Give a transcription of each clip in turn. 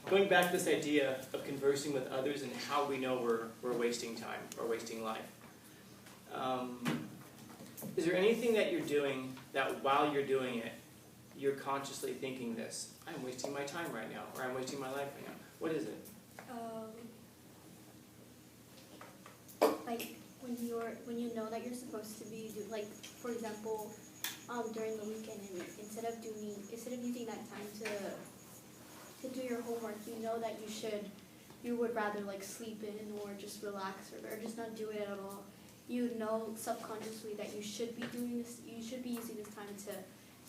going back to this idea of conversing with others and how we know we're wasting time or wasting life. Is there anything that you're doing that while you're doing it, you're consciously thinking this, I'm wasting my time right now, or I'm wasting my life right now? What is it? Like when you know that you're supposed to be like, for example, during the weekend, and instead of using that time to do your homework, you know that you would rather like sleep in or just relax or just not do it at all. You know subconsciously that you should be doing this, you should be using this time to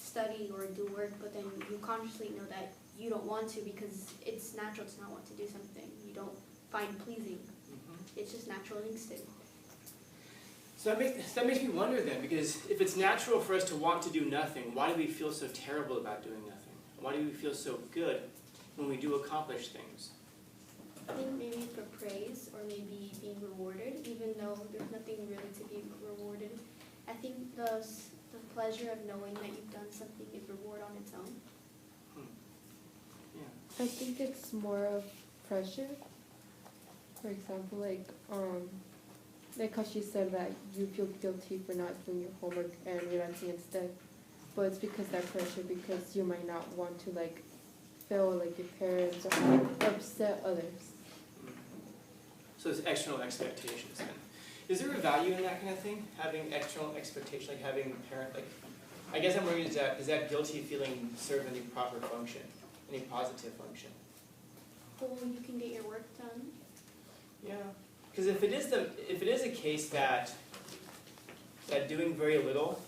study or do work, but then you consciously know that you don't want to because it's natural to not want to do something you don't find pleasing. It's just natural instinct. So that makes me wonder then, because if it's natural for us to want to do nothing, why do we feel so terrible about doing nothing? Why do we feel so good when we do accomplish things? I think maybe for praise or maybe being rewarded, even though there's nothing really to be rewarded. I think the pleasure of knowing that you've done something is reward on its own. Yeah. I think it's more of pressure. For example, like how she said that you feel guilty for not doing your homework and relaxing instead. But it's because that pressure, because you might not want to like feel like your parents or upset others. So there's external expectations then. Is there a value in that kind of thing? Having external expectation, like having a parent, like, I guess I'm wondering, does that guilty feeling serve any proper function, any positive function? Well, you can get your work done. Yeah, because if it is a case that doing very little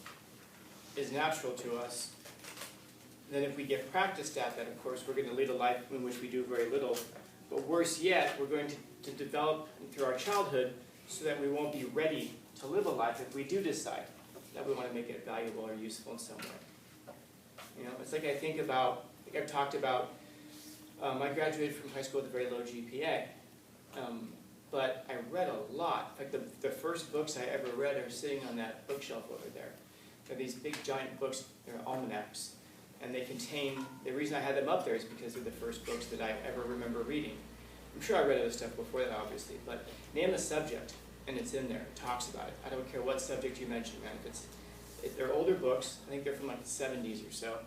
is natural to us, then if we get practiced at that, of course, we're going to lead a life in which we do very little. But worse yet, we're going to develop through our childhood so that we won't be ready to live a life if we do decide that we want to make it valuable or useful in some way. You know, it's like I think about, like I've talked about, I graduated from high school with a very low GPA. But I read a lot. In fact, the first books I ever read are sitting on that bookshelf over there. They're these big giant books, they're almanacs. And they contain, the reason I had them up there is because they're the first books that I ever remember reading. I'm sure I read other stuff before that, obviously, but name a subject, and it's in there, it talks about it. I don't care what subject you mention, man. If they're older books, I think they're from like the 70s or so,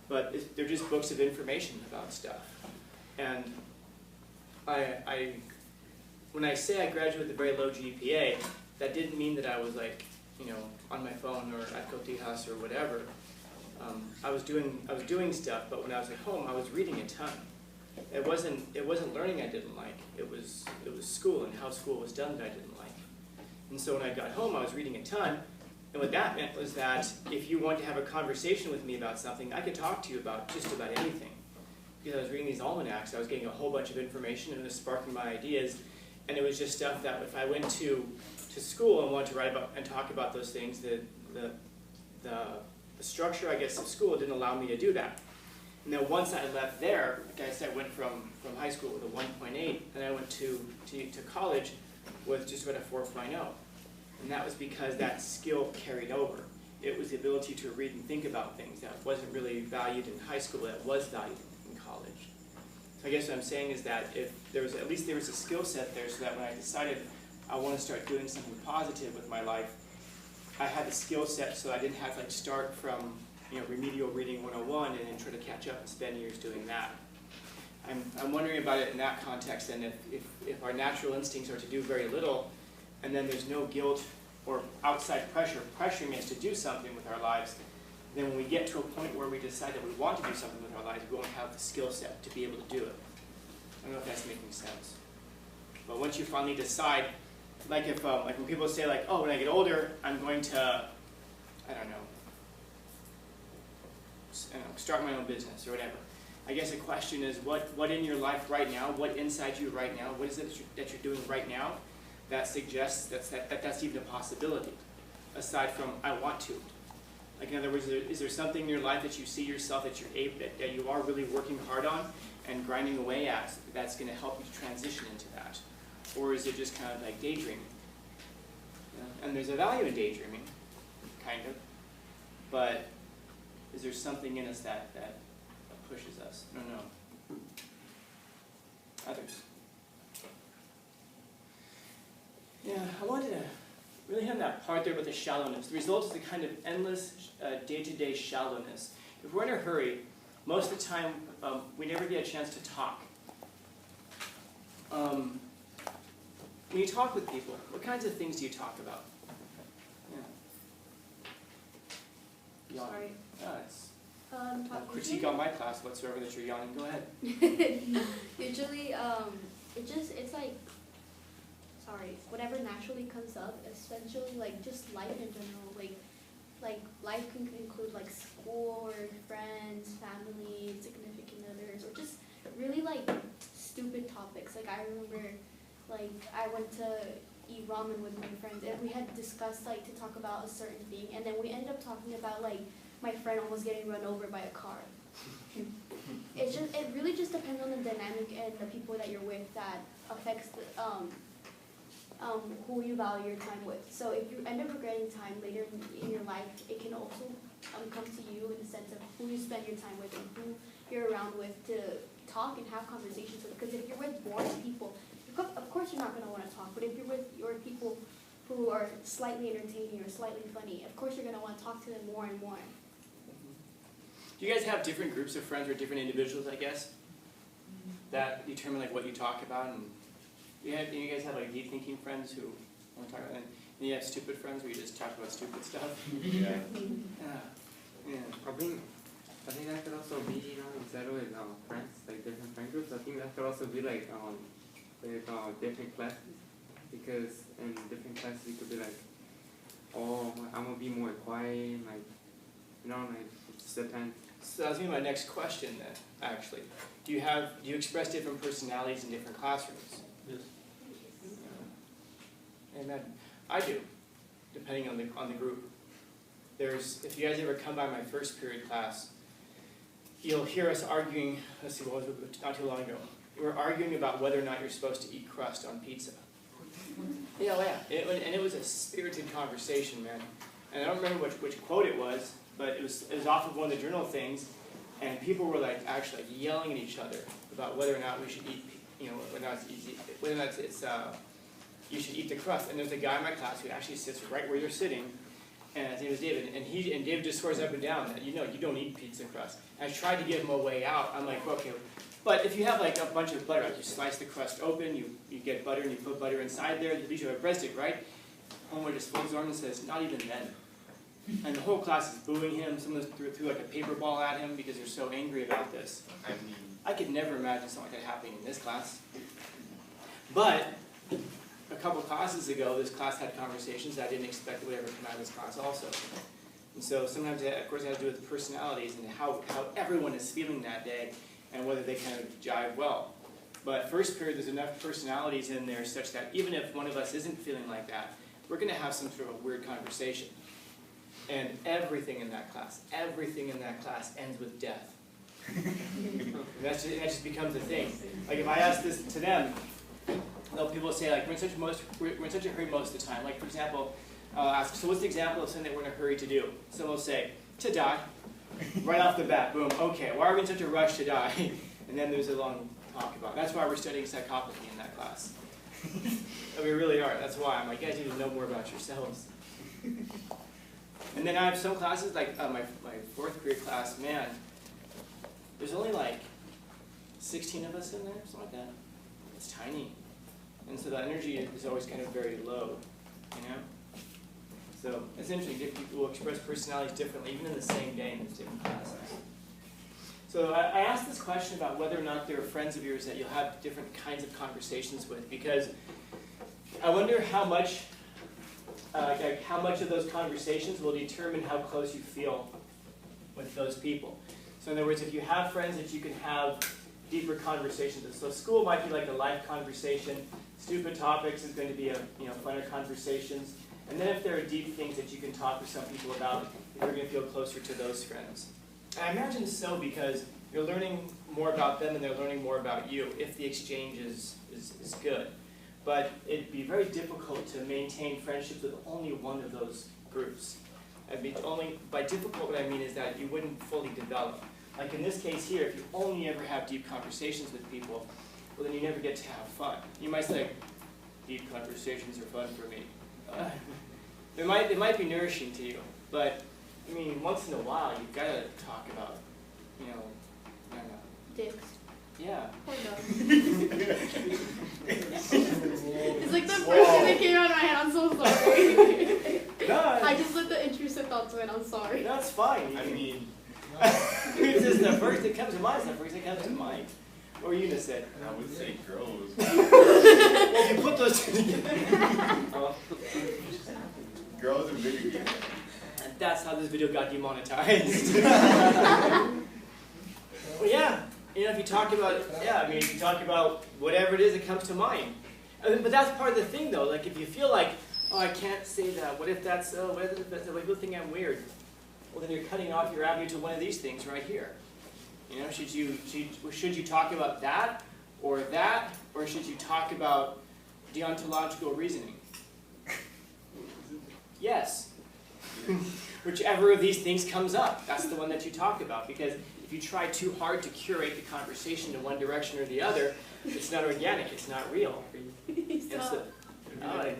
but they're just books of information about stuff. And when I say I graduated with a very low GPA, that didn't mean that I was like, you know, on my phone or at Cotijas or whatever. I was doing stuff, but when I was at home, I was reading a ton. It wasn't learning I didn't like. It was school and how school was done that I didn't like. And so when I got home, I was reading a ton. And what that meant was that if you wanted to have a conversation with me about something, I could talk to you about just about anything. Because I was reading these almanacs, I was getting a whole bunch of information and it was sparking my ideas. And it was just stuff that if I went to school and wanted to write about and talk about those things, the structure, I guess, of school didn't allow me to do that. And then once I left there, like I said, I went from high school with a 1.8, and I went to college with just about a 4.0. And that was because that skill carried over. It was the ability to read and think about things that wasn't really valued in high school, that was valued in college. So I guess what I'm saying is that if there was, at least there was a skill set there so that when I decided I want to start doing something positive with my life, I had the skill set so I didn't have to like start from, you know, remedial reading 101 and then try to catch up and spend years doing that. I'm wondering about it in that context, and if our natural instincts are to do very little, and then there's no guilt or outside pressure pressuring us to do something with our lives, then when we get to a point where we decide that we want to do something with our lives, we won't have the skill set to be able to do it. I don't know if that's making sense. But once you finally decide, like if like when people say like, oh, when I get older, I'm going to, I don't know, start my own business or whatever. I guess the question is, what in your life right now, what inside you right now, what is it that you're doing right now that suggests that's even a possibility, aside from I want to. Like in other words, is there something in your life that you see yourself that that you are really working hard on and grinding away at that's going to help you to transition into that? Or is it just kind of like daydreaming? And there's a value in daydreaming, kind of, but is there something in us that pushes us? I don't know. Others? Yeah, I wanted to really hit on that part there with the shallowness. The result is the kind of endless day-to-day shallowness. If we're in a hurry, most of the time we never get a chance to talk. When you talk with people, what kinds of things do you talk about? Yeah. Sorry. It's no critique on my class whatsoever that you're yawning. Go ahead. Usually, it's like, sorry, whatever naturally comes up, essentially like just life in general. Like life can include like school or friends, family, significant others, or just really like stupid topics. Like I remember, like I went to eat ramen with my friends, and we had discussed like to talk about a certain thing, and then we ended up talking about like my friend almost getting run over by a car. It really just depends on the dynamic and the people that you're with that affects the, who you value your time with. So if you end up regretting time later in your life, it can also come to you in the sense of who you spend your time with and who you're around with to talk and have conversations with. Because if you're with boring people, of course you're not going to want to talk, but if you're with your people who are slightly entertaining or slightly funny, of course you're going to want to talk to them more and more. Do you guys have different groups of friends or different individuals, I guess, that determine like what you talk about? And you guys have like deep thinking friends who want to talk about it, and you have stupid friends where you just talk about stupid stuff? Yeah. Yeah. I think that could also be, instead with friends, like different friend groups, I think that could also be like with different classes, because in different classes you could be like, oh, I'm gonna be more quiet, like, like it just depends. So that's my next question then, actually. Do you express different personalities in different classrooms? Yes. And I do, depending on the group. If you guys ever come by my first period class, you'll hear us arguing, let's see, what was it, not too long ago. We were arguing about whether or not you're supposed to eat crust on pizza. Yeah. And it was a spirited conversation, man. And I don't remember which quote it was, but it was off of one of the journal things, and people were like actually yelling at each other about whether or not we should eat, whether or not you should eat the crust. And there's a guy in my class who actually sits right where you're sitting, and his name is David, and David just swears up and down that you don't eat pizza crust. And I tried to give him a way out. I'm like, okay, but if you have like a bunch of butter, like you slice the crust open, you get butter and you put butter inside there, at least you have a breadstick, right? Homer just folds his arm and says, not even then. And the whole class is booing him. Someone threw like a paper ball at him because they're so angry about this. I could never imagine something like that happening in this class. But a couple classes ago, this class had conversations that I didn't expect would ever come out of this class also. And so sometimes, of course, it has to do with personalities and how everyone is feeling that day and whether they kind of jive well. But first period, there's enough personalities in there such that even if one of us isn't feeling like that, we're going to have some sort of a weird conversation. And everything in that class ends with death. And that just becomes a thing. Like if I ask this to them, people will say like, we're in such a hurry most of the time. Like for example, I'll ask, so what's the example of something that we're in a hurry to do? Someone will say, to die. Right off the bat, boom, okay, why are we in such a rush to die? And then there's a long talk about it. That's why we're studying psychopathy in that class. And we really are. That's why. I'm like, you guys need to know more about yourselves. And then I have some classes, like my fourth period class, man, there's only like 16 of us in there, something like that. It's tiny. And so the energy is always kind of very low, So it's interesting, different people will express personalities differently, even in the same day in these different classes. So I asked this question about whether or not there are friends of yours that you'll have different kinds of conversations with, because I wonder how much of those conversations will determine how close you feel with those people. So in other words, if you have friends that you can have deeper conversations with. So school might be like a life conversation. Stupid topics is going to be funner conversations. And then if there are deep things that you can talk with some people about, you're going to feel closer to those friends. And I imagine so because you're learning more about them and they're learning more about you if the exchange is good. But it'd be very difficult to maintain friendships with only one of those groups. By difficult, what I mean is that you wouldn't fully develop. Like in this case here, if you only ever have deep conversations with people, well then you never get to have fun. You might say, deep conversations are fun for me. They might be nourishing to you, but I mean, once in a while you've got to talk about, you know, I don't know. Dicks. Yeah. Or no. It's like the first thing that came out of my head. I'm so sorry. No, I just let the intrusive thoughts win. I'm sorry. no, it's fine. I mean, It's just the first that comes to mind. It's the first that comes to mind. What were you gonna say? I would say girls. Well, you put those two together. Girls and video games. And that's how this video got demonetized. Well, yeah. You know, if you talk about, yeah, I mean, if you talk about whatever it is that comes to mind. I mean, but that's part of the thing, though. Like, if you feel like, oh, I can't say that. What if that's, what if people think I'm weird? Well, then you're cutting off your avenue to one of these things right here. You know, should you talk about that, or should you talk about deontological reasoning? Yes. Whichever of these things comes up, that's the one that you talk about. Because if you try too hard to curate the conversation in one direction or the other, it's not organic, it's not real. I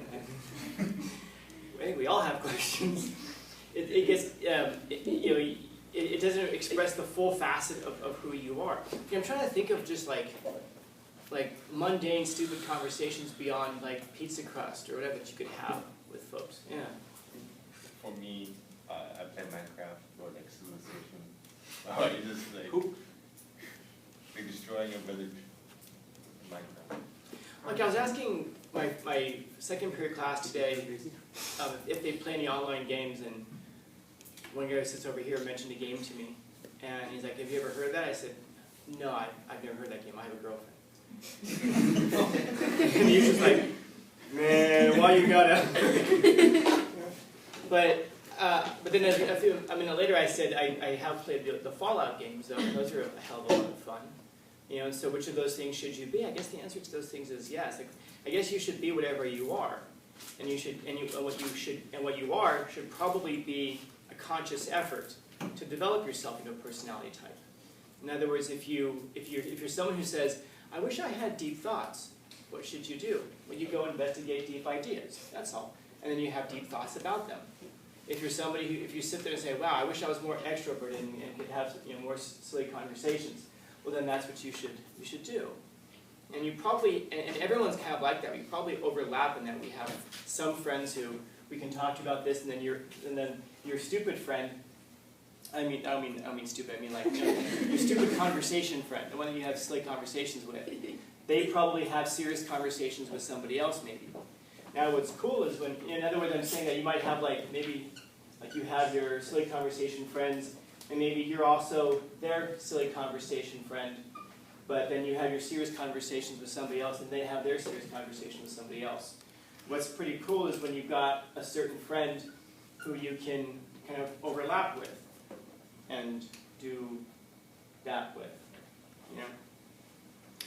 think we all have questions. It gets, you know, it doesn't express the full facet of who you are. I'm trying to think of just like mundane, stupid conversations beyond like pizza crust or whatever that you could have with folks. Yeah. For me, I play Minecraft for like civilization. You just like destroying a village. Minecraft. Like I was asking my second period class today if they play any online games, and one guy who sits over here mentioned a game to me, and he's like, "Have you ever heard that?" I said, "No, I've never heard that game. I have a girlfriend." And he's just like, "Man, why you gotta?" But then a minute later I said, I have played the Fallout games, though. Those are a hell of a lot of fun. You know, and so which of those things should you be? I guess the answer to those things is yes. Like, I guess you should be whatever you are, and what you are should probably be a conscious effort to develop yourself into a personality type. In other words, if you're someone who says, "I wish I had deep thoughts," what should you do? Well, you go investigate deep ideas. That's all, and then you have deep thoughts about them. If you're somebody who, if you sit there and say, "Wow, I wish I was more extroverted and could have, you know, more silly conversations," well, then that's what you should do. And you probably, and everyone's kind of like that. We probably overlap in that we have some friends who we can talk to about this, and then your stupid friend. I don't mean stupid. I mean like, you know, your stupid conversation friend, the one that you have silly conversations with. They probably have serious conversations with somebody else, maybe. Now, what's cool is when, in other words, I'm saying that you might have like maybe like you have your silly conversation friends, and maybe you're also their silly conversation friend, but then you have your serious conversations with somebody else, and they have their serious conversation with somebody else. What's pretty cool is when you've got a certain friend who you can kind of overlap with and do that with, you know.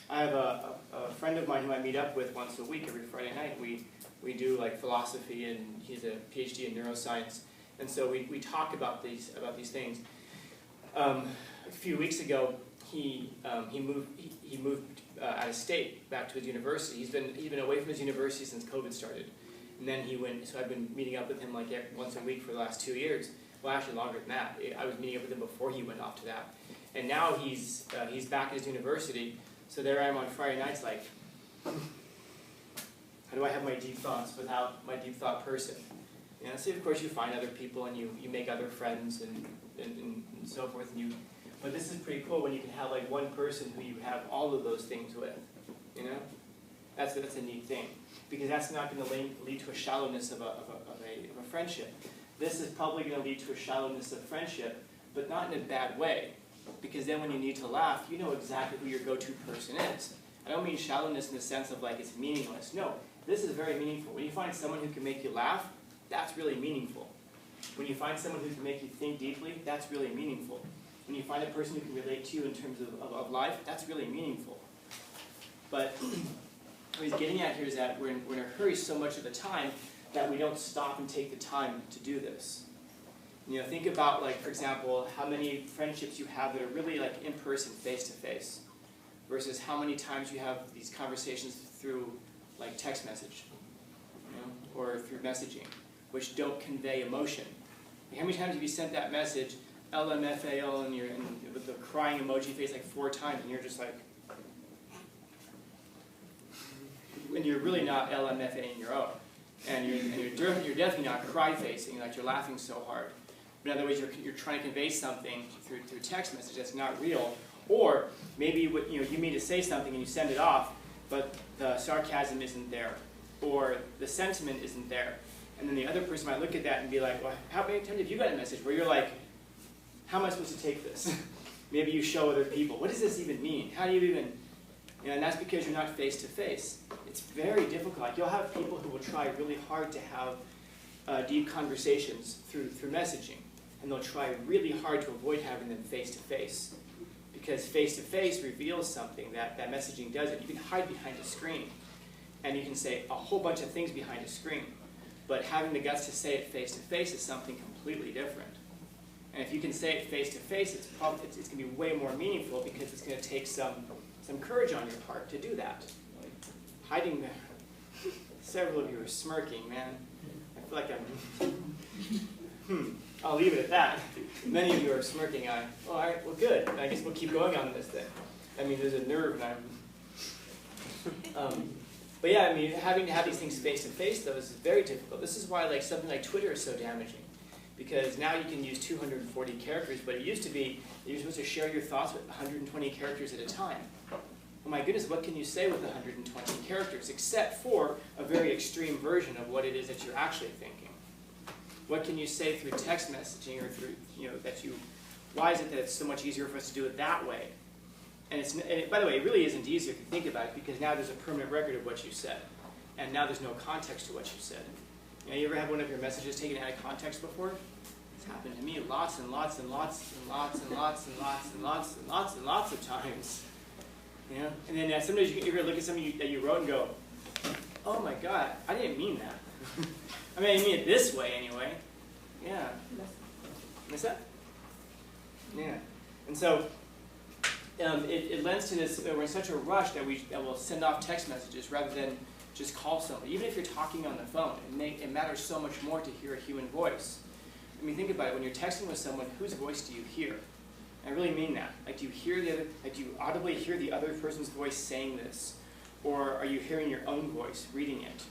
I have a friend of mine who I meet up with once a week, every Friday night. We do like philosophy, and he's a PhD in neuroscience, and so we talk about these things. A few weeks ago, he moved out of state back to his university. He's been away from his university since COVID started, and then he went. So I've been meeting up with him like once a week for the last 2 years. Well, actually longer than that. I was meeting up with him before he went off to that, and now he's back at his university. So there I am on Friday nights, like, how do I have my deep thoughts without my deep thought person? You know, so of course you find other people and you make other friends and so forth. But this is pretty cool when you can have like one person who you have all of those things with. You know, that's a neat thing, because that's not going to lead to a shallowness of a friendship. This is probably going to lead to a shallowness of friendship, but not in a bad way. Because then when you need to laugh, you know exactly who your go-to person is. I don't mean shallowness in the sense of like it's meaningless. No, this is very meaningful. When you find someone who can make you laugh, that's really meaningful. When you find someone who can make you think deeply, that's really meaningful. When you find a person who can relate to you in terms of life, that's really meaningful. But what he's getting at here is that we're in a hurry so much of the time that we don't stop and take the time to do this. You know, think about, like, for example, how many friendships you have that are really like in person, face to face, versus how many times you have these conversations through like text message, or through messaging, which don't convey emotion. Like how many times have you sent that message, LMFAO, and with the crying emoji face like 4 times, and you're just like, and you're really not LMFAing your own, and you're definitely not cry facing, like you're laughing so hard. In other words, you're trying to convey something through text message that's not real, or maybe you mean to say something and you send it off, but the sarcasm isn't there, or the sentiment isn't there, and then the other person might look at that and be like, well, how many times have you got a message where you're like, how am I supposed to take this? Maybe you show other people, what does this even mean? How do you even, and that's because you're not face to face. It's very difficult. Like you'll have people who will try really hard to have deep conversations through messaging, and they'll try really hard to avoid having them face to face, because face to face reveals something that messaging doesn't. You can hide behind a screen, and you can say a whole bunch of things behind a screen, but having the guts to say it face to face is something completely different. And if you can say it face to face, it's going to be way more meaningful, because it's going to take some courage on your part to do that. Hiding there. Several of you are smirking, man. I feel like I'm, I'll leave it at that. Many of you are smirking. All right, well, good. I guess we'll keep going on this then. I mean, there's a nerve, and but yeah, I mean, having to have these things face to face, though, is very difficult. This is why, like, something like Twitter is so damaging, because now you can use 240 characters, but it used to be that you're supposed to share your thoughts with 120 characters at a time. Oh my goodness, what can you say with 120 characters, except for a very extreme version of what it is that you're actually thinking? What can you say through text messaging, or through, why is it that it's so much easier for us to do it that way? And by the way, it really isn't easier if you think about it, because now there's a permanent record of what you said, and now there's no context to what you said. You ever had one of your messages taken out of context before? It's happened to me lots and lots and lots and lots and lots and lots and lots and lots and lots of times. And then sometimes you're going to look at something that you wrote and go, oh my God, I didn't mean that. I mean, I mean it this way anyway. Yeah. What's that? Yeah. And so it lends to this, we're in such a rush that we'll send off text messages rather than just call somebody. Even if you're talking on the phone, it matters so much more to hear a human voice. I mean, think about it. When you're texting with someone, whose voice do you hear? I really mean that. Like, do you audibly hear the other person's voice saying this? Or are you hearing your own voice, reading it?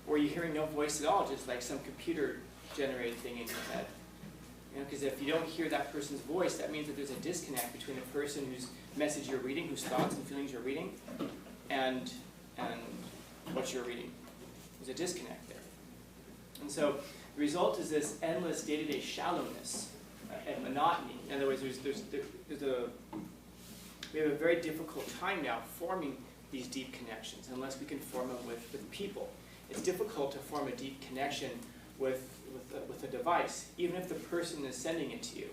Or are you hearing no voice at all, just like some computer-generated thing in your head? Because if you don't hear that person's voice, that means that there's a disconnect between the person whose message you're reading, whose thoughts and feelings you're reading, and what you're reading. There's a disconnect there. And so the result is this endless day-to-day shallowness and monotony. In other words, we have a very difficult time now forming these deep connections unless we can form them with people. It's difficult to form a deep connection with a device, even if the person is sending it to you.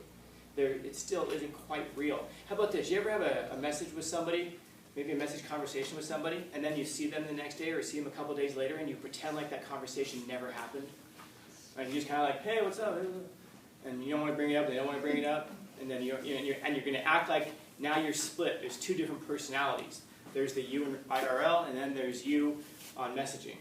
It still isn't quite real. How about this? You ever have a message with somebody, maybe a message conversation with somebody, and then you see them the next day or see them a couple days later and you pretend like that conversation never happened? And you just kind of like, hey, what's up? And you don't want to bring it up, they don't want to bring it up, and then you're going to act like now you're split. There's 2 different personalities. There's the you in IRL, and then there's you on messaging.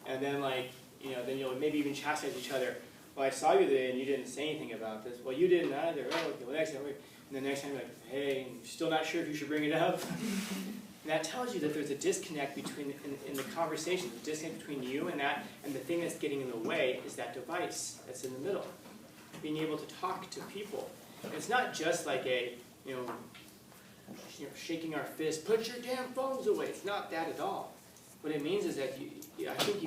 And then then you'll maybe even chastise each other. Well, I saw you today and you didn't say anything about this. Well, you didn't either. Oh, okay, well, next time. And the next time you're like, hey, and you're still not sure if you should bring it up. And that tells you that there's a disconnect in the conversation, the disconnect between you and that, and the thing that's getting in the way is that device that's in the middle. Being able to talk to people. And it's not just like shaking our fist, put your damn phones away. It's not that at all. What it means is that I hope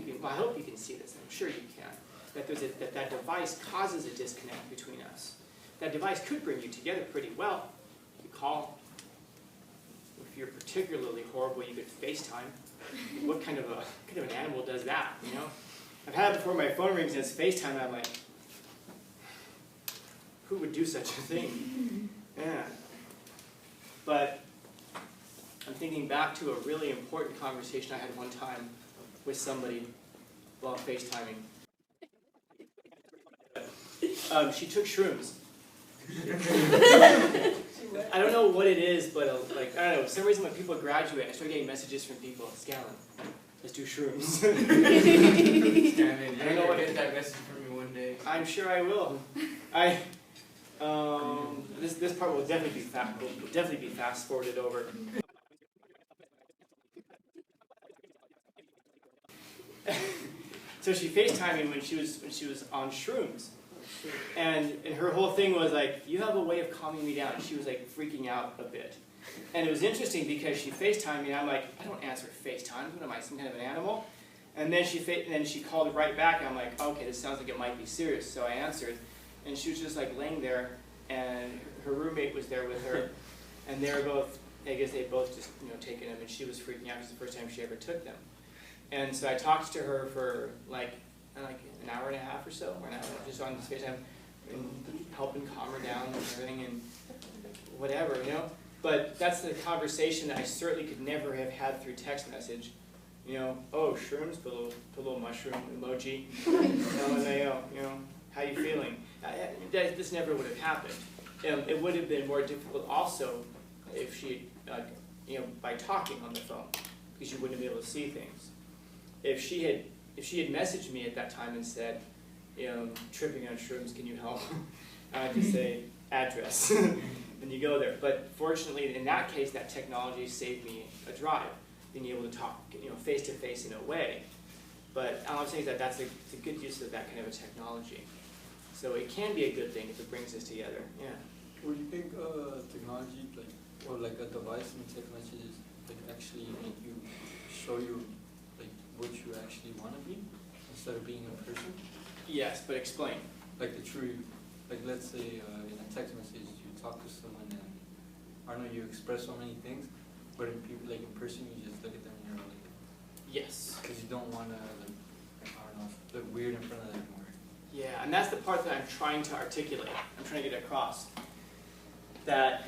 you can see this, I'm sure you can, that that device causes a disconnect between us. That device could bring you together pretty well. You call. If you're particularly horrible, you could FaceTime. What kind of an animal does that, I've had it before my phone rings and it's FaceTime and I'm like, who would do such a thing? Yeah. But I'm thinking back to a really important conversation I had one time with somebody while FaceTiming. She took shrooms. I don't know what it is, but like I don't know. For some reason, when people graduate, I start getting messages from people. Scallon, let's do shrooms. You're I don't know gonna what get that message from me one day. I'm sure I will. This part will definitely be fast forwarded over. So she FaceTimed me when she was on shrooms, and her whole thing was like, you have a way of calming me down. She was like freaking out a bit, and it was interesting because she FaceTimed me, and I'm like, I don't answer FaceTime. What am I, some kind of an animal? And then she called right back, and I'm like, okay, this sounds like it might be serious. So I answered, and she was just like laying there, and her roommate was there with her, and they were both, I guess they both just taken them, and she was freaking out because it's the first time she ever took them. And so I talked to her for like an hour and a half or so, or an hour, just on this FaceTime, and helping calm her down and everything, and whatever, But that's the conversation that I certainly could never have had through text message. Oh, shrooms, put a little mushroom emoji, and they, how you feeling? This never would have happened. It would have been more difficult also if she, by talking on the phone, because you wouldn't be able to see things. If she had messaged me at that time and said, tripping on shrooms, can you help? I'd just say, address, and you go there. But fortunately, in that case, that technology saved me a drive, being able to talk, face to face in a way. But all I'm saying is that's a good use of that kind of a technology. So it can be a good thing if it brings us together. Yeah. What do you think technology, or a device and text messages, actually make you show you what you actually want to be instead of being a person? Yes, but explain. Like the true, let's say in a text message you talk to someone and I don't know, you express so many things, but in people in person you just look at them and you're like, yes, because you don't want to I don't know, look weird in front of them or. Yeah, and that's the part that I'm trying to articulate. I'm trying to get across that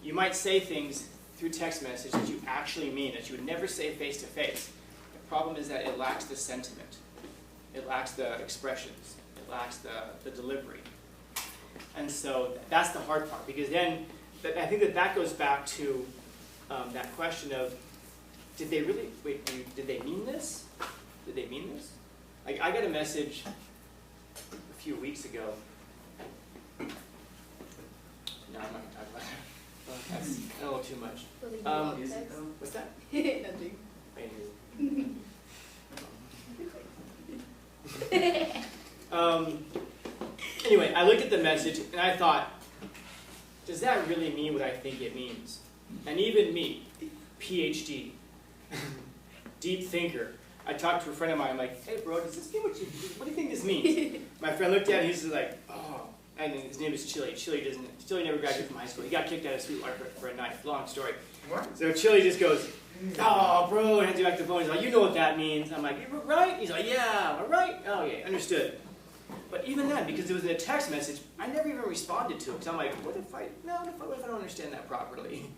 you might say things through text message that you actually mean, that you would never say face to face. The problem is that it lacks the sentiment. It lacks the expressions. It lacks the delivery. And so that's the hard part, because then I think that goes back to that question of, did they really, did they mean this? Did they mean this? Like, I got a message a few weeks ago. No, I'm not going to talk about it. That's a little too much. What's that? Nothing. Anyway, I looked at the message and I thought, does that really mean what I think it means? And even me, PhD, deep thinker, I talked to a friend of mine, I'm like, hey bro, does this mean what do you think this means? My friend looked at it and he's just like, oh, and his name is Chili. Chili never graduated from high school. He got kicked out of Sweetwater for a night. Long story. What? So Chili just goes, oh bro, and hands me back the phone. He's like, you know what that means. I'm like, you're right? He's like, yeah, all right? Oh yeah, understood. But even then, because it was in a text message, I never even responded to it. Because I'm like, what if I don't understand that properly?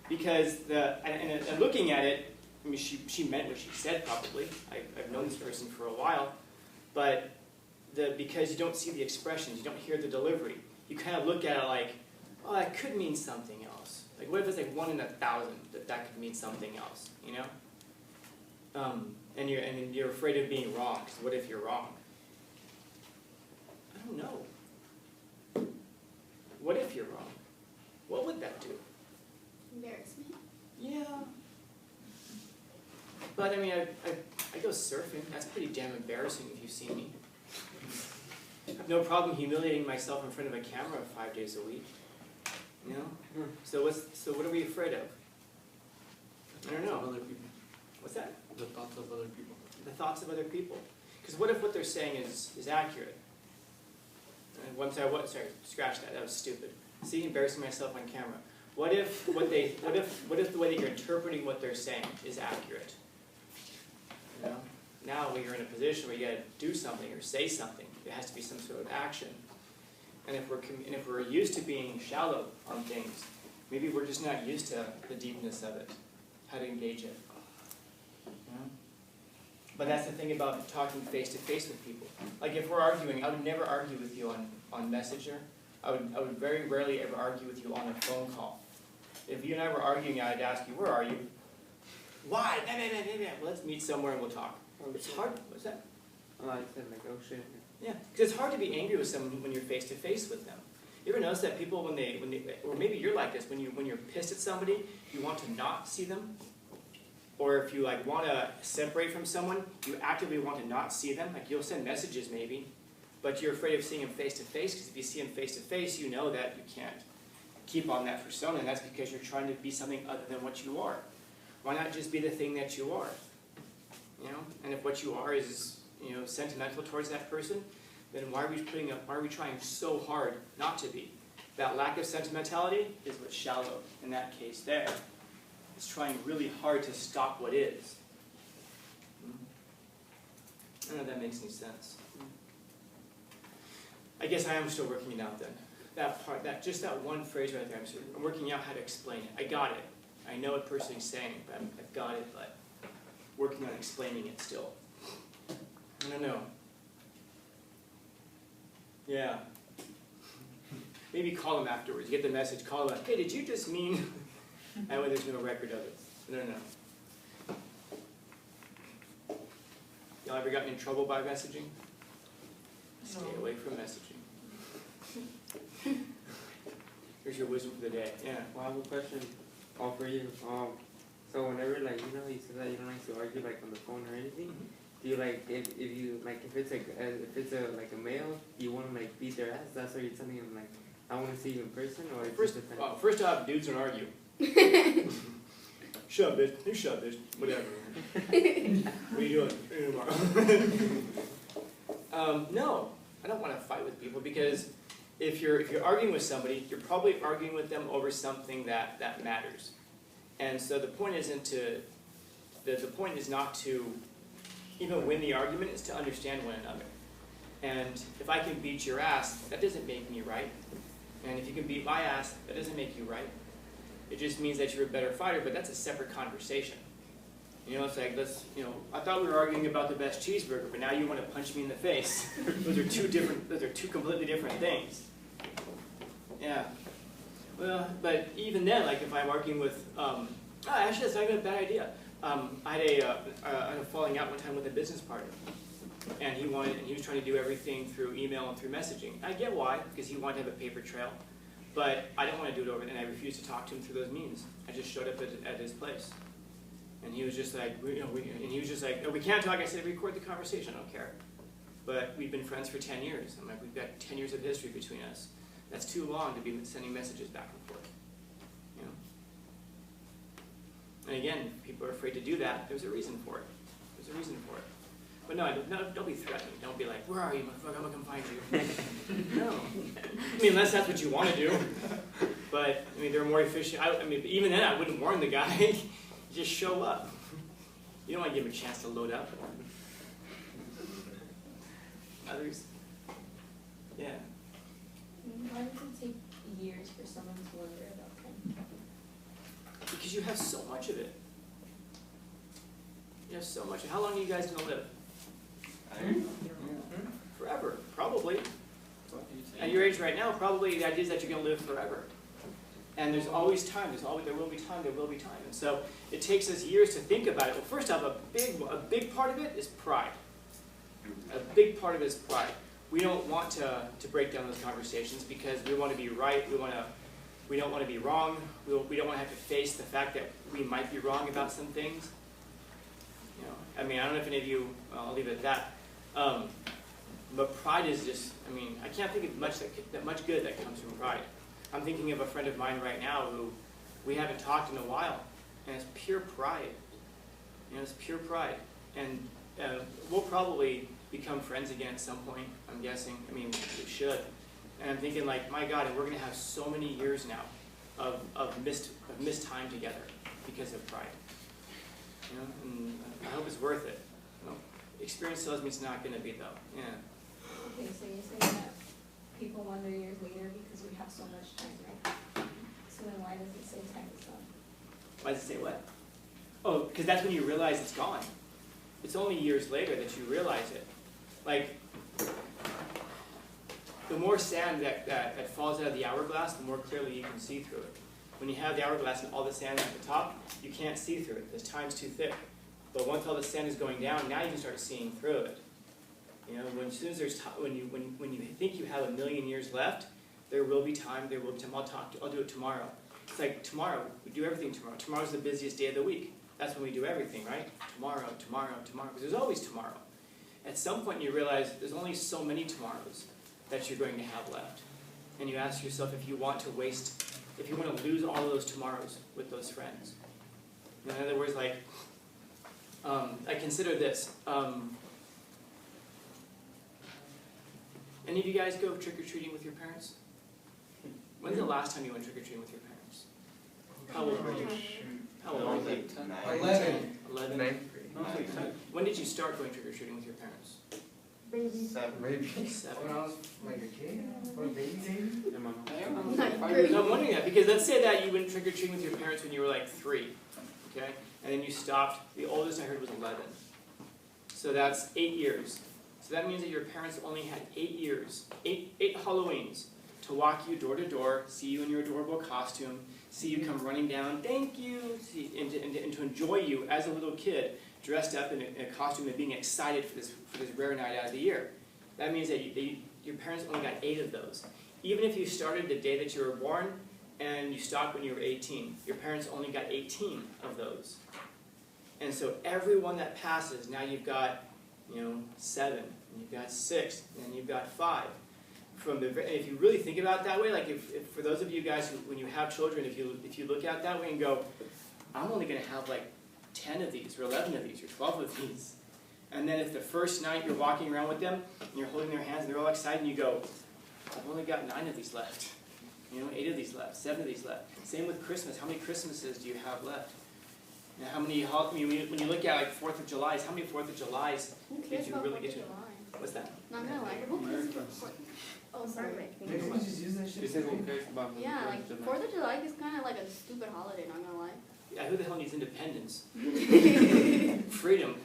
Because and looking at it, I mean, she meant what she said probably. I've known this person for a while, but because you don't see the expressions, you don't hear the delivery, you kind of look at it like, oh, that could mean something else. Like, what if it's like 1 in 1,000 that could mean something else, And you're afraid of being wrong, because what if you're wrong? I don't know. What if you're wrong? What would that do? Embarrassment. Yeah. But I mean, I go surfing. That's pretty damn embarrassing if you see me. I have no problem humiliating myself in front of a camera 5 days a week. So what are we afraid of? I don't know. Of other people. What's that? The thoughts of other people. The thoughts of other people. Because what if what they're saying is accurate? And sorry, scratch that. That was stupid. See, embarrassing myself on camera. What if the way that you're interpreting what they're saying is accurate? Now you're in a position where you got to do something or say something. There has to be some sort of action. And if we're used to being shallow on things, maybe we're just not used to the deepness of it, how to engage it. But that's the thing about talking face to face with people. Like if we're arguing, I would never argue with you on Messenger I would very rarely ever argue with you on a phone call. If you and I were arguing, I'd ask you, where are you? Why? Well, let's meet somewhere and we'll talk. It's hard. What's that? Oh, I said like, oh shit. Yeah, because it's hard to be angry with someone when you're face to face with them. You ever notice that people when they, or maybe you're like this, when you're pissed at somebody, you want to not see them? Or if you like want to separate from someone, you actively want to not see them. Like you'll send messages maybe, but you're afraid of seeing them face to face, because if you see them face to face, you know that you can't keep on that persona, and that's because you're trying to be something other than what you are. Why not just be the thing that you are? You know, and if what you are is, you know, sentimental towards that person, then why are we trying so hard not to be? That lack of sentimentality is what's shallow in that case there. It's trying really hard to stop what is. I don't know if that makes any sense. I guess I am still working it out then. That part, just that one phrase right there, I'm working out how to explain it. I got it. I know what Pirsig saying, but I've got it, but working on explaining it still. I don't know. Yeah. Maybe call them afterwards. You get the message, call them, hey, did you just mean? That way there's no record of it. I don't know. Y'all ever gotten in trouble by messaging? Stay away from messaging. Here's your wisdom for the day. Yeah. Well, I have a question all for you. So whenever like you know you said that you don't like to argue like on the phone or anything, do you like if you like if it's like a male, you want to like beat their ass? That's why you're telling them like I want to see you in person, or first off, dudes don't argue. Shut up, bitch. You shut, bitch. Whatever. What are you doing? No, I don't want to fight with people, because if you're arguing with somebody, you're probably arguing with them over something that matters. And so the point isn't to the point is not to even win the argument, is to understand one another. And if I can beat your ass, that doesn't make me right. And if you can beat my ass, that doesn't make you right. It just means that you're a better fighter, but that's a separate conversation. You know, it's like, I thought we were arguing about the best cheeseburger, but now you want to punch me in the face. Those are two completely different things. Yeah. Well, but even then, like if I'm arguing with, actually that's not even a bad idea. I had a falling out one time with a business partner. And he was trying to do everything through email and through messaging. I get why, because he wanted to have a paper trail. But I didn't want to do it over, and I refused to talk to him through those means. I just showed up at his place. And he was just like, no, we can't talk. I said, record the conversation, I don't care. But we've been friends for 10 years. I'm like, we've got 10 years of history between us. That's too long to be sending messages back and forth. You know? And again, if people are afraid to do that, there's a reason for it. There's a reason for it. But no, don't be threatening. Don't be like, where are you, motherfucker? I'm gonna come find you. No. I mean, unless that's what you want to do. But, I mean, they're more efficient. I mean, even then, I wouldn't warn the guy. Just show up. You don't want to give him a chance to load up. Others? Yeah. Why does it take years for someone to wonder about them? Because you have so much of it. You have so much. How long are you guys going to live? Forever, probably. At your age right now, probably the idea is that you're going to live forever. And there's always time. There will be time. And so it takes us years to think about it. Well, first off, a big part of it is pride. A big part of it is pride. We don't want to break down those conversations because we want to be right. We don't want to be wrong. We don't want to have to face the fact that we might be wrong about some things. You know, I mean, I don't know if any of you. I'll leave it at that. But pride is just. I mean, I can't think of much good that comes from pride. I'm thinking of a friend of mine right now who we haven't talked in a while, and it's pure pride. You know, it's pure pride, and we'll probably become friends again at some point. I'm guessing. I mean, we should. And I'm thinking, like, my God, and we're going to have so many years now of missed time together because of pride. You know, and I hope it's worth it. You know, experience tells me it's not going to be though. Yeah. Okay, so you're saying that people wonder years later because we have so much time, right? So then why does it say time is gone? Why does it say what? Oh, because that's when you realize it's gone. It's only years later that you realize it. Like, the more sand that falls out of the hourglass, the more clearly you can see through it. When you have the hourglass and all the sand at the top, you can't see through it. The time's too thick. But once all the sand is going down, now you can start seeing through it. You know, as soon as when you think you have 1,000,000 years left, there will be time. There will be time. I'll do it tomorrow. It's like tomorrow. We do everything tomorrow. Tomorrow's the busiest day of the week. That's when we do everything, right? Tomorrow, tomorrow, tomorrow. Because there's always tomorrow. At some point, you realize there's only so many tomorrows that you're going to have left, and you ask yourself if you want to lose all of those tomorrows with those friends. In other words, like, I consider this. Any of you guys go trick-or-treating with your parents? When's the last time you went trick-or-treating with your parents? How old were you? How old were you? 11. 11? No, like 10. When did you start going trick-or-treating with your parents? Baby. 7. When I was like a kid, or a baby. And my mom. No, I'm wondering that, because let's say that you went trick-or-treating with your parents when you were like 3, okay? And then you stopped. The oldest I heard was 11. So that's 8 years. So that means that your parents only had 8 years, 8 Halloweens, to walk you door to door, see you in your adorable costume, see you come running down, thank you, and to enjoy you as a little kid, dressed up in a costume and being excited for this rare night out of the year. That means that your parents only got 8 of those. Even if you started the day that you were born and you stopped when you were 18, your parents only got 18 of those. And so every one that passes, now you've got 7, and you've got 6, and you've got 5. And if you really think about it that way, like if for those of you guys who, when you have children, if you look at it that way and go, I'm only going to have like 10 of these, or 11 of these, or 12 of these. And then if the first night you're walking around with them, and you're holding their hands, and they're all excited, and you go, I've only got 9 of these left. 8 of these left, 7 of these left. Same with Christmas. How many Christmases do you have left? And how many, when you look at like 4th of July, how many 4th of Julys Who did cares you about really 4th get of to? July? What's that? Not gonna lie. Who cares about 4th? Oh, sorry. Maybe we just use that She shit. said who cares about the Yeah, 4th like of July? 4th of July is kind of like a stupid holiday. Not gonna lie. Yeah, who the hell needs independence? Freedom.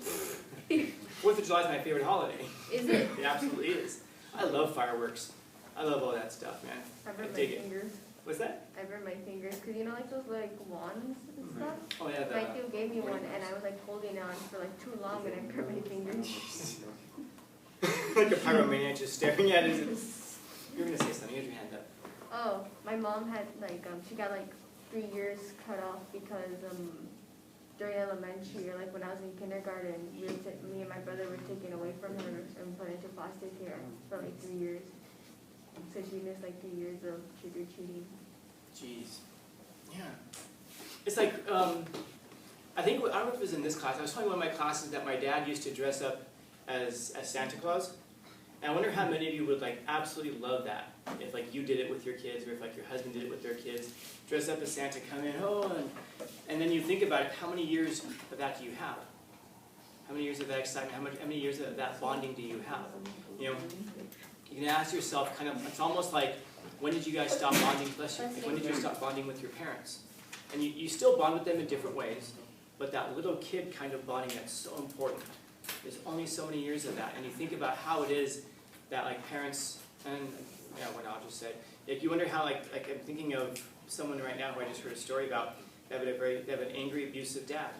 4th of July is my favorite holiday. Is it? It absolutely is. I love fireworks. I love all that stuff, man. I burn my dig it. fingers. What's that? I burn my fingers because like those like wands and stuff. Oh yeah, My dude gave me one and I was like holding on for like too long and I burned my fingers. like a pyromaniac just staring at it. You're gonna say something. You have your hand up. Oh, my mom had like she got like 3 years cut off because during elementary or like when I was in kindergarten, me and my brother were taken away from her and put into foster care for like 3 years. So she missed like 3 years of trick or treating. Jeez. Yeah. It's like I think I don't know if it was in this class. I was telling one of my classes that my dad used to dress up as Santa Claus. And I wonder how many of you would like absolutely love that if like you did it with your kids, or if like your husband did it with their kids. Dress up as Santa, come in, and then you think about it. How many years of that do you have? How many years of that excitement? How many years of that bonding do you have? You can ask yourself, kind of. It's almost like, when did you guys stop bonding? Bless you. Like, when did you stop bonding with your parents? And you still bond with them in different ways, but that little kid kind of bonding, that's so important. There's only so many years of that, and you think about how it is that like parents, and I'll just say, like you wonder how like I'm thinking of someone right now who I just heard a story about. They have an angry, abusive dad,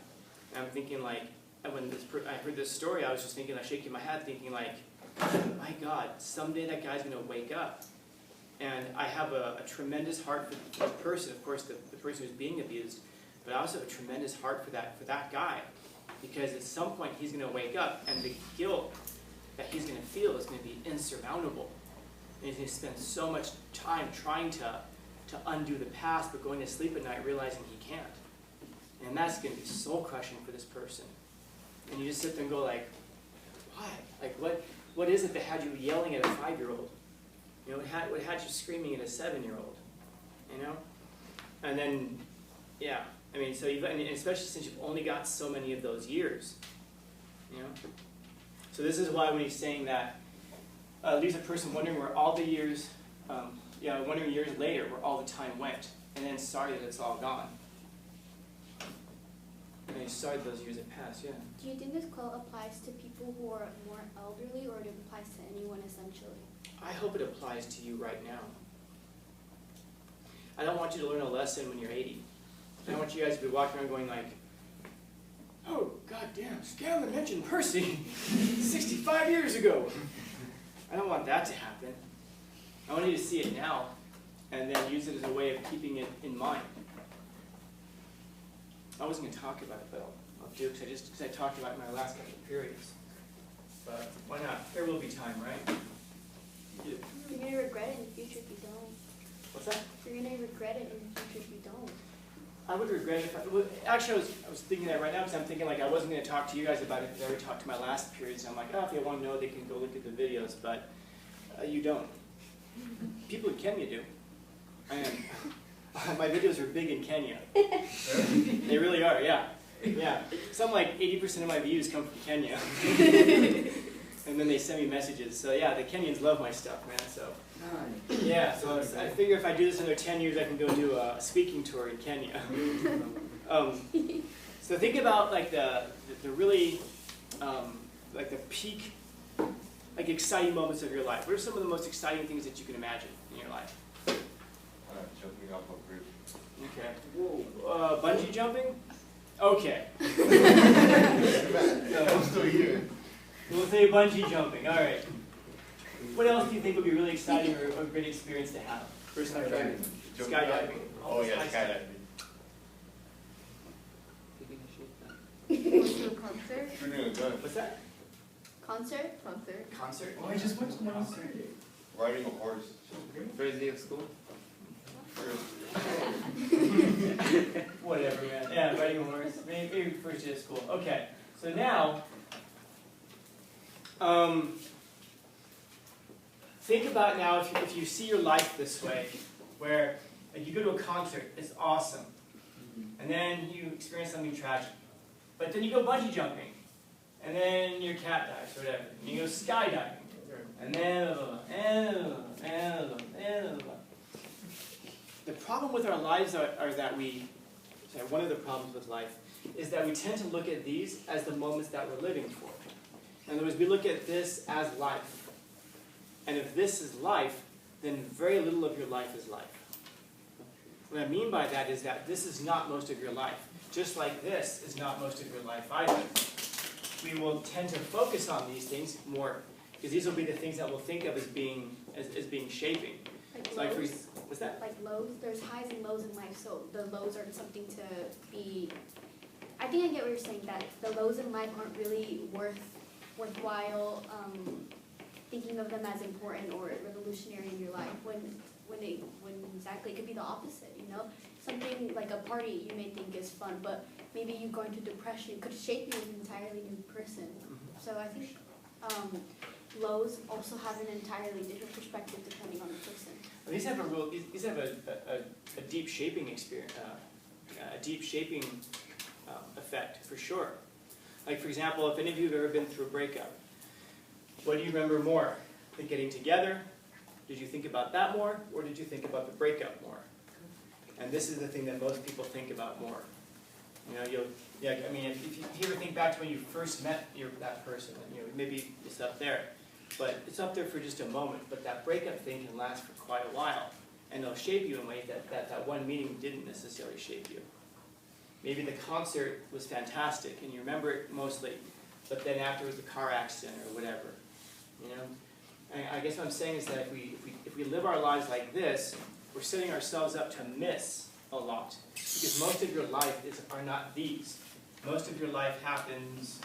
and I'm thinking like, when I heard this story, I was just thinking, like shaking my head, thinking like, my God, someday that guy's gonna wake up. And I have a tremendous heart for the person, of course, the person who's being abused, but I also have a tremendous heart for that guy. Because at some point he's going to wake up, and the guilt that he's going to feel is going to be insurmountable. And he's going to spend so much time trying to undo the past, but going to sleep at night realizing he can't. And that's going to be soul-crushing for this person. And you just sit there and go like, why? Like what is it that had you yelling at a 5-year-old? What had you screaming at a 7-year-old? And then, yeah. I mean, so and especially since you've only got so many of those years, So this is why when he's saying that, leaves a person wondering where all the years, wondering years later where all the time went, and then sorry that it's all gone. And he's sorry those years have passed, yeah. Do you think this quote applies to people who are more elderly, or it applies to anyone essentially? I hope it applies to you right now. I don't want you to learn a lesson when you're 80. I don't want you guys to be walking around going like, oh, goddamn, Scanlon mentioned Pirsig 65 years ago. I don't want that to happen. I want you to see it now and then use it as a way of keeping it in mind. I wasn't going to talk about it, but I'll do it because I talked about it in my last couple of periods. But why not? There will be time, right? You're going to regret it in the future if you don't. What's that? You're going to regret it in the future if you don't. I would regret it if I, well, actually I was thinking that right now because I'm thinking like I wasn't going to talk to you guys about it because I already talked to my last periods. And I'm like, oh, if they want to know, they can go look at the videos, but you don't. People in Kenya do. And my videos are big in Kenya. They really are, yeah. Yeah. Some like 80% of my views come from Kenya. And then they send me messages. So yeah, the Kenyans love my stuff, man. So yeah, so I figure if I do this another 10 years, I can go do a speaking tour in Kenya. So think about like the really like the peak, like exciting moments of your life. What are some of the most exciting things that you can imagine in your life? Jumping off a bridge. Okay. Whoa. Bungee jumping? Okay. I'm still here. We'll say bungee jumping. All right. What else do you think would be really exciting or a great experience to have? First time trying skydiving. Oh yeah, skydiving. Going to a concert? Shooting a gun. What's that? Concert? Concert? Oh, I just went to one on Saturday. Riding a horse. First day of school? Whatever, man. Yeah, riding a horse. Maybe first day of school. Okay. So now, think about now if you see your life this way, where like, you go to a concert, it's awesome, and then you experience something tragic, but then you go bungee jumping, and then your cat dies or whatever, and you go skydiving, and then the problem with our lives are that one of the problems with life is that we tend to look at these as the moments that we're living for. In other words, we look at this as life. And if this is life, then very little of your life is life. What I mean by that is that this is not most of your life. Just like this is not most of your life either. We will tend to focus on these things more, because these will be the things that we'll think of as being shaping. Like So lows? what's that? Like lows? There's highs and lows in life, so the lows are something to be... I think I get what you're saying, that the lows in life aren't really worthwhile thinking of them as important or revolutionary in your life, when exactly it could be the opposite, you know? Something like a party you may think is fun, but maybe you going to depression could shape you as an entirely new person. So I think lows also have an entirely different perspective depending on the person. These have a deep shaping experience, a deep shaping effect for sure. Like for example, if any of you have ever been through a breakup, what do you remember more? The getting together? Did you think about that more, or did you think about the breakup more? And this is the thing that most people think about more. You know, I mean, if you ever think back to when you first met that person, maybe it's up there, but it's up there for just a moment. But that breakup thing can last for quite a while, and it'll shape you in ways that one meeting didn't necessarily shape you. Maybe the concert was fantastic, and you remember it mostly, but then afterwards, a car accident or whatever. You know, and I guess what I'm saying is that if we live our lives like this, we're setting ourselves up to miss a lot, because most of your life are not these. Most of your life happens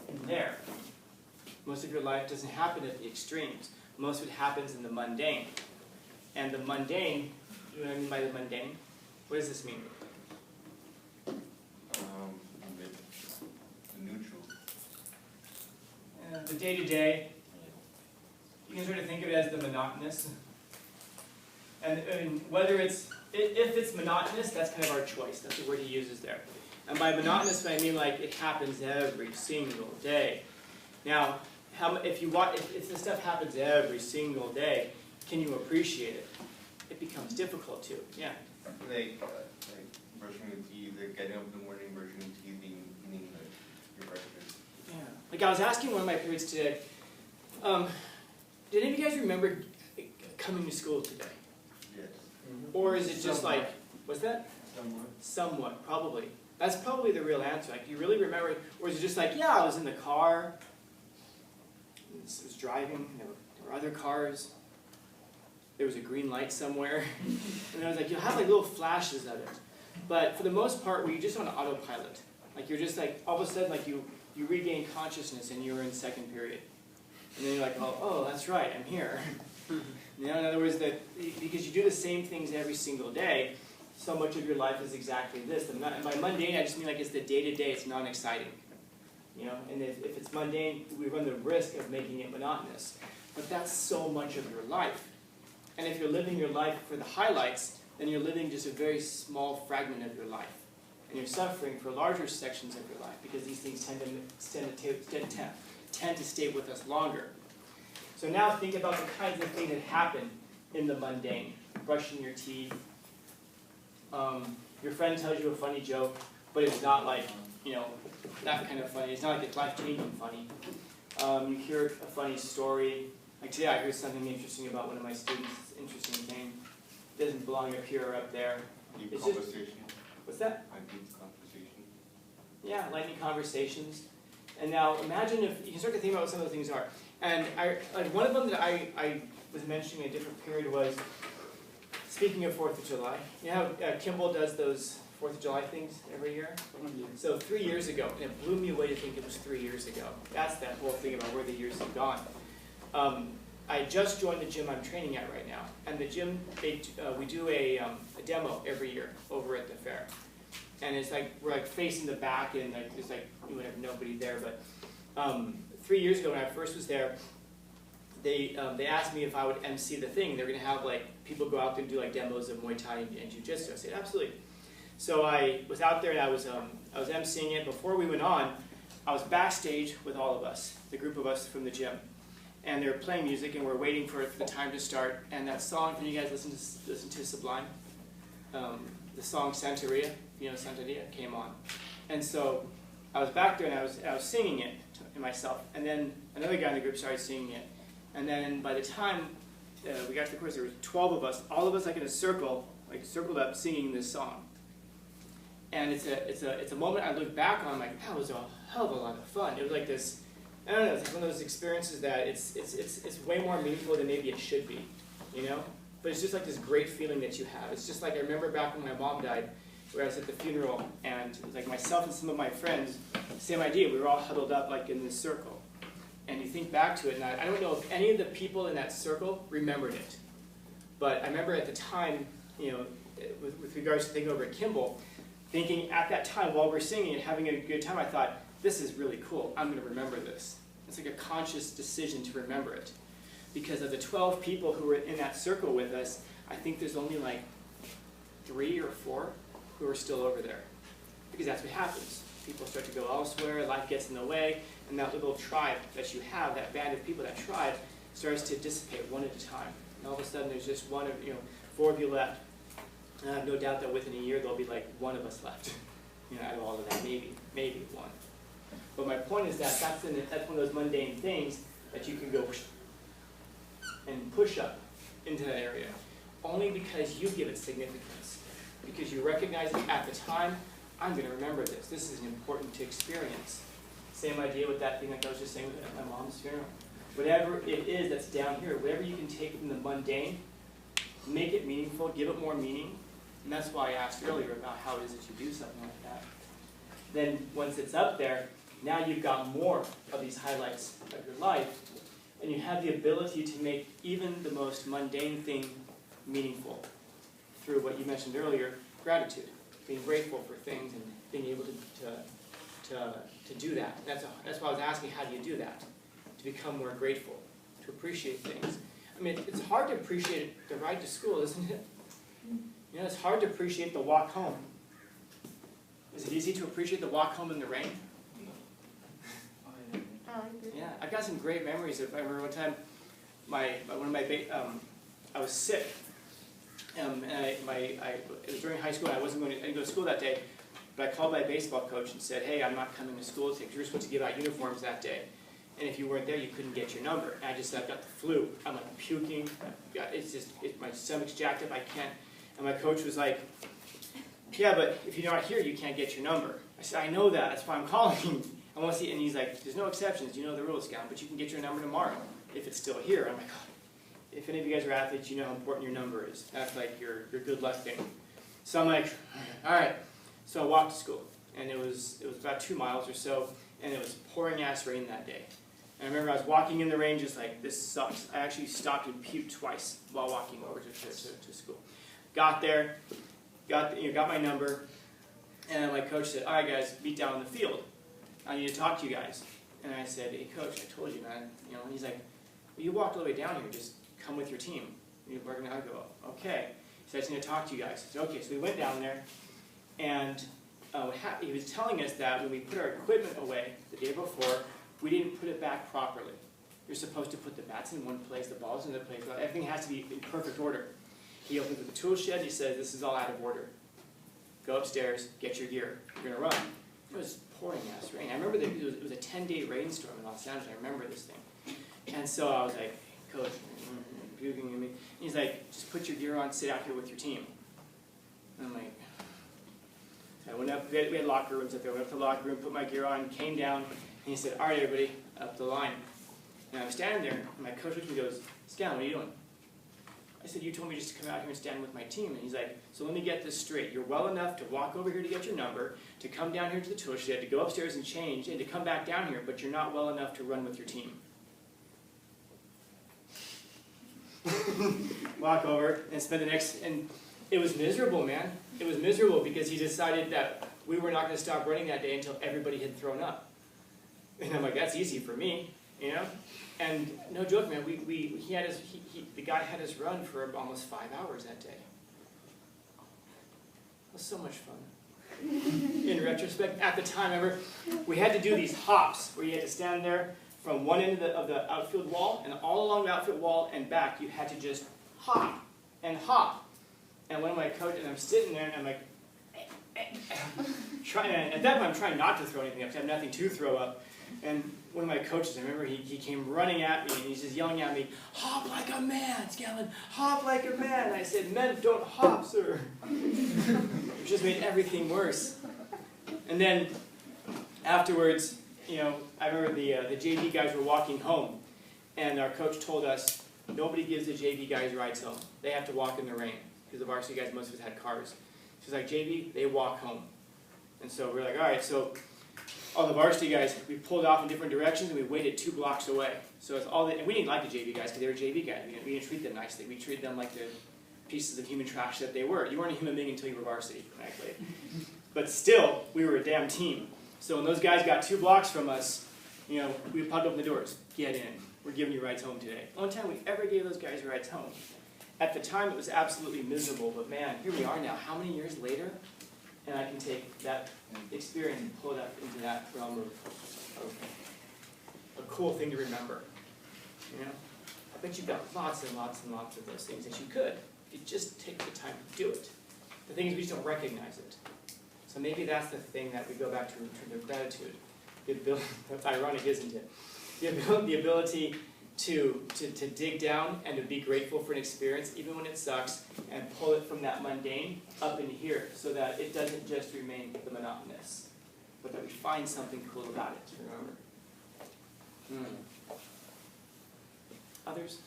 in there. Most of your life doesn't happen at the extremes. Most of it happens in the mundane. And the mundane, you know what I mean by the mundane? What does this mean? The neutral. The day-to-day. You can sort of think of it as the monotonous. And whether if it's monotonous, that's kind of our choice. That's the word he uses there. And by monotonous, I mean like it happens every single day. Now, if this stuff happens every single day, can you appreciate it? It becomes difficult to. Yeah. Like brushing your teeth, like getting up in the morning, brushing your teeth, eating your breakfast. Yeah. Like I was asking one of my periods today, Did any of you guys remember coming to school today? Yes. Or is it just like, what's that? Somewhat. Somewhat, probably. That's probably the real answer. Like, do you really remember? Or is it just like, yeah, I was in the car, I was driving, there were other cars, there was a green light somewhere, and I was like, you'll have like little flashes of it. But for the most part, were you just on autopilot? Like you're just like, all of a sudden, like you regain consciousness and you're in second period. And then you're like, oh, that's right, I'm here. You know, in other words, because you do the same things every single day, so much of your life is exactly this. And by mundane, I just mean like it's the day-to-day, it's non-exciting. You know, and if it's mundane, we run the risk of making it monotonous. But that's so much of your life. And if you're living your life for the highlights, then you're living just a very small fragment of your life. And you're suffering for larger sections of your life because these things tend to stay with us longer. So now think about the kinds of things that happen in the mundane. Brushing your teeth. Your friend tells you a funny joke, but it's not like, you know, that kind of funny. It's not like it's life-changing funny. You hear a funny story. Like today I heard something interesting about one of my students. It's an interesting thing. It doesn't belong up here or up there. Deep It's conversation. What's that? A deep conversation. Yeah, lightning conversations. And now imagine if you can start to think about what some of those things are. And one of them that I was mentioning in a different period was, speaking of 4th of July, you know how Kimball does those 4th of July things every year? So 3 years ago, and it blew me away to think it was 3 years ago. That's that whole thing about where the years have gone. I just joined the gym I'm training at right now. And the gym, we do a demo every year over at the fair. And it's like, we're like facing the back and like, there's like, you would have nobody there. But 3 years ago when I first was there, they asked me if I would MC the thing. They're going to have like people go out there and do like demos of Muay Thai and Jiu-Jitsu. I said, absolutely. So I was out there and I was MCing it. Before we went on, I was backstage with all of us, the group of us from the gym. And they were playing music and we're waiting for the time to start. And that song, can you guys listen to Sublime? The song Santeria, you know, Santeria came on. And so I was back there and I was singing it to myself. And then another guy in the group started singing it. And then by the time we got to the chorus, there were 12 of us, all of us like in a circle, like circled up singing this song. And it's a moment I look back on, like, that was a hell of a lot of fun. It was like this, I don't know, it's like one of those experiences that it's way more meaningful than maybe it should be, you know? But it's just like this great feeling that you have. It's just like I remember back when my mom died, where I was at the funeral, and it was like myself and some of my friends, same idea, we were all huddled up like in this circle. And you think back to it, and I don't know if any of the people in that circle remembered it. But I remember at the time, you know, with regards to thinking over at Kimball, thinking at that time while we're singing and having a good time, I thought, this is really cool. I'm going to remember this. It's like a conscious decision to remember it. Because of the 12 people who were in that circle with us, I think there's only like 3 or 4 who are still over there. Because that's what happens. People start to go elsewhere, life gets in the way, and that little tribe that you have, that band of people, that tribe, starts to dissipate one at a time. And all of a sudden there's just 4 of you left. And I have no doubt that within a year there'll be like 1 of us left. You know, out of all of that, maybe 1. But my point is that that's one of those mundane things that you can go and push up into that area, only because you give it significance. Because you recognize it at the time, I'm going to remember this. This is important to experience. Same idea with that thing like I was just saying at my mom's funeral. Whatever it is that's down here, whatever you can take from the mundane, make it meaningful, give it more meaning. And that's why I asked earlier about how it is that you do something like that. Then once it's up there, now you've got more of these highlights of your life, and you have the ability to make even the most mundane thing meaningful through what you mentioned earlier, gratitude, being grateful for things and being able to do that. That's why I was asking, how do you do that? To become more grateful, to appreciate things. I mean, it's hard to appreciate the ride to school, isn't it? You know, it's hard to appreciate the walk home. Is it easy to appreciate the walk home in the rain? Yeah, I've got some great memories. I remember one time, I was sick, and it was during high school. And I didn't go to school that day, but I called my baseball coach and said, "Hey, I'm not coming to school today because we were supposed to give out uniforms that day." and if you weren't there, you couldn't get your number. And I've got the flu. I'm like puking. My stomach's jacked up. I can't. And my coach was like, yeah, but if you're not here, you can't get your number. I said, I know that. That's why I'm calling. I want to see. And he's like, there's no exceptions. You know the rules, Scout, but you can get your number tomorrow if it's still here. I'm like, oh. If any of you guys are athletes, you know how important your number is. That's like your good luck thing. So I'm like, all right. So I walked to school, and it was about 2 miles or so, and it was pouring ass rain that day. And I remember I was walking in the rain just like, this sucks. I actually stopped and puked twice while walking over to school. Got there, got my number, and my coach said, all right, guys, meet down in the field. I need to talk to you guys. And I said, hey, coach, I told you, man. And he's like, well, you walked all the way down here. Just come with your team. We're going to go, okay. So I just need to talk to you guys. I said, okay. So we went down there, and he was telling us that when we put our equipment away the day before, we didn't put it back properly. You're supposed to put the bats in one place, the balls in another place. Everything has to be in perfect order. He opens the tool shed. He says, this is all out of order. Go upstairs, get your gear. You're going to run. It was pouring ass rain. I remember it was a 10-day rainstorm in Los Angeles. I remember this thing. And so I was like, coach, puking at me. And he's like, just put your gear on, sit out here with your team. And I'm like, so I went up, we had locker rooms up there. I went up to the locker room, put my gear on, came down, and he said, all right, everybody, up the line. And I was standing there, and my coach looks at me and goes, Scanlon, what are you doing? I said, you told me just to come out here and stand with my team. And he's like, so let me get this straight. You're well enough to walk over here to get your number, to come down here to the tool shed, to go upstairs and change, and to come back down here, but you're not well enough to run with your team. Walk over and spend the next, and it was miserable, man. It was miserable because he decided that we were not going to stop running that day until everybody had thrown up. And I'm like, that's easy for me, you know? And no joke, man, the guy had us run for almost 5 hours that day. It was so much fun. In retrospect, at the time, remember, we had to do these hops where you had to stand there from one end of the outfield wall, and all along the outfield wall and back, you had to just hop and hop. And one of my coaches, and I'm sitting there, and I'm like, at that point, I'm trying not to throw anything up, because I have nothing to throw up. And one of my coaches, I remember he came running at me, and he's just yelling at me, hop like a man, Scanlon, hop like a man. And I said, men don't hop, sir. It just made everything worse. And then afterwards, I remember the JV guys were walking home, and our coach told us, nobody gives the JV guys rides home. They have to walk in the rain, because the varsity guys, most of us had cars. She's like, JV, they walk home. And so we're like, all right, so all the varsity guys, we pulled off in different directions, and we waited 2 blocks away. So it's all and we didn't like the JV guys, because they were JV guys. We didn't treat them nicely. We treated them like the pieces of human trash that they were. You weren't a human being until you were varsity, frankly. But still, we were a damn team. So when those guys got 2 blocks from us, we popped open the doors. Get in. We're giving you rides home today. Only time we ever gave those guys rides home. At the time, it was absolutely miserable, but man, here we are now. How many years later? And I can take that experience and pull it up into that realm of a cool thing to remember. I bet you've got lots and lots and lots of those things that you could, if you just take the time to do it. The thing is, we just don't recognize it. So maybe that's the thing that we go back to in terms of gratitude. The ability, that's ironic, isn't it? The ability to dig down and to be grateful for an experience, even when it sucks, and pull it from that mundane up in here, so that it doesn't just remain the monotonous, but that we find something cool about it, remember. Others?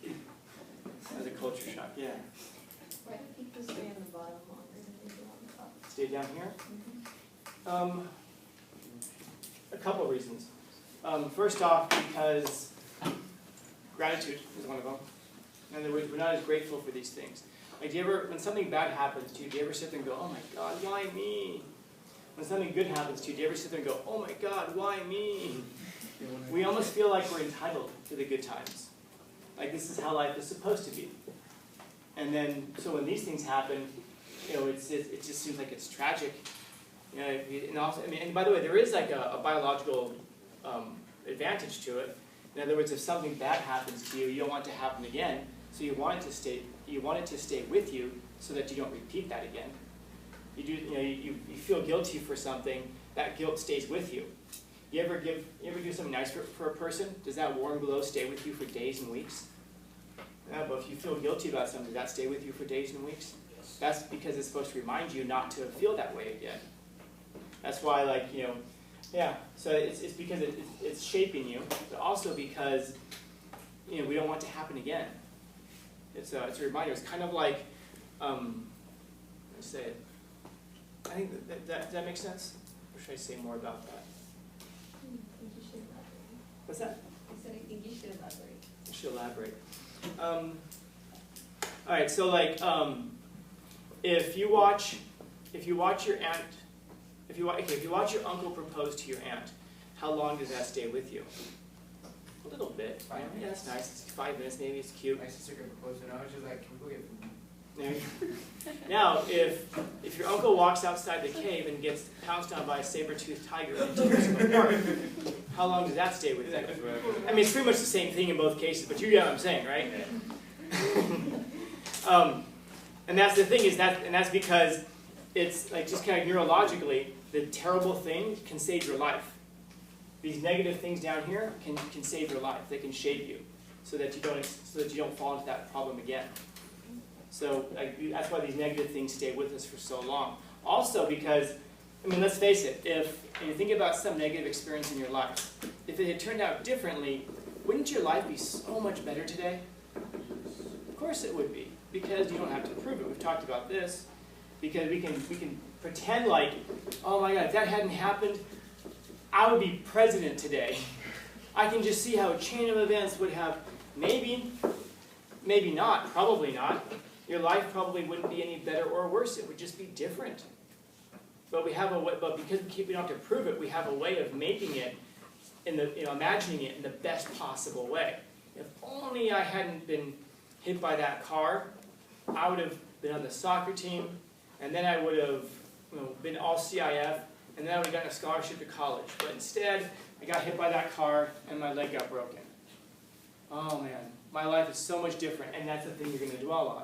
That was a culture shock, yeah. Why do people stay on the bottom longer than they do on the top? Stay down here? Mm-hmm. A couple reasons. First off, because gratitude is one of them. In other words, we're not as grateful for these things. Like, when something bad happens to you, do you ever sit there and go, oh my God, why me? When something good happens to you, do you ever sit there and go, oh my God, why me? We almost feel like we're entitled to the good times. Like this is how life is supposed to be. And then, so when these things happen, it just seems like it's tragic. And also, and by the way, there is like a biological advantage to it. In other words, if something bad happens to you, you don't want it to happen again. So you want it to stay. You want it to stay with you, so that you don't repeat that again. You feel guilty for something. That guilt stays with you. You ever do something nice for a person? Does that warm glow stay with you for days and weeks? But if you feel guilty about something, does that stay with you for days and weeks? That's because it's supposed to remind you not to feel that way again. That's why, like, you know, yeah. So it's because it's shaping you, but also because, you know, we don't want it to happen again. It's a reminder. It's kind of like, let's say it. I think does that make sense? Or should I say more about that? I think you should elaborate. What's that? I said I think you should elaborate. I should elaborate. All right. So like, if you watch your aunt, if you watch your uncle propose to your aunt, how long does that stay with you? A little bit. 5 minutes. Yeah, that's nice. It's 5 minutes, maybe. It's cute. My sister could propose and I was just like, can we go get food? Now, if your uncle walks outside the cave and gets pounced on by a saber-toothed tiger and tears him apart, how long does that stay with you? I mean, it's pretty much the same thing in both cases, but you get what I'm saying, right? And that's the thing that's because it's like just kind of neurologically, the terrible thing can save your life. These negative things down here can save your life. They can shape you so that you don't fall into that problem again. So that's why these negative things stay with us for so long. Also because, I mean, let's face it, if you think about some negative experience in your life, if it had turned out differently, wouldn't your life be so much better today? Of course it would be, because you don't have to prove it. We've talked about this, because we can pretend like, oh my God, if that hadn't happened, I would be president today. I can just see how a chain of events would have, maybe not, probably not. Your life probably wouldn't be any better or worse. It would just be different. But we have a way, but because we don't have to prove it, we have a way of making it, imagining it in the best possible way. If only I hadn't been hit by that car, I would have been on the soccer team, and then I would have been all CIF, and then I would have gotten a scholarship to college. But instead, I got hit by that car, and my leg got broken. Oh man, my life is so much different, and that's the thing you're going to dwell on.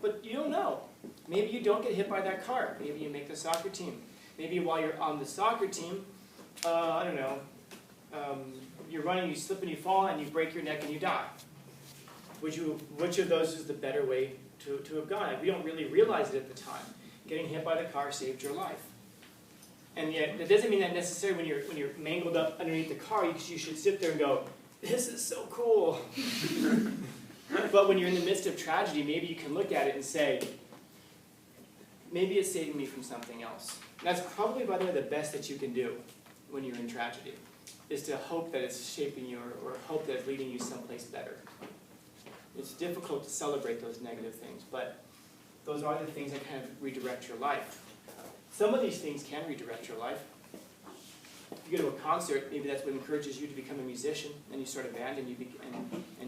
But you don't know. Maybe you don't get hit by that car. Maybe you make the soccer team. Maybe while you're on the soccer team, I don't know, you're running, you slip and you fall, and you break your neck and you die. Which of those is the better way to have gone? We don't really realize it at the time. Getting hit by the car saved your life. And yet, that doesn't mean that necessarily when you're mangled up underneath the car, you should sit there and go, this is so cool. But when you're in the midst of tragedy, maybe you can look at it and say, maybe it's saving me from something else. And that's probably, by the way, the best that you can do when you're in tragedy, is to hope that it's shaping you or hope that it's leading you someplace better. It's difficult to celebrate those negative things, but those are the things that kind of redirect your life. Some of these things can redirect your life. If you go to a concert, maybe that's what encourages you to become a musician, and you start a band and you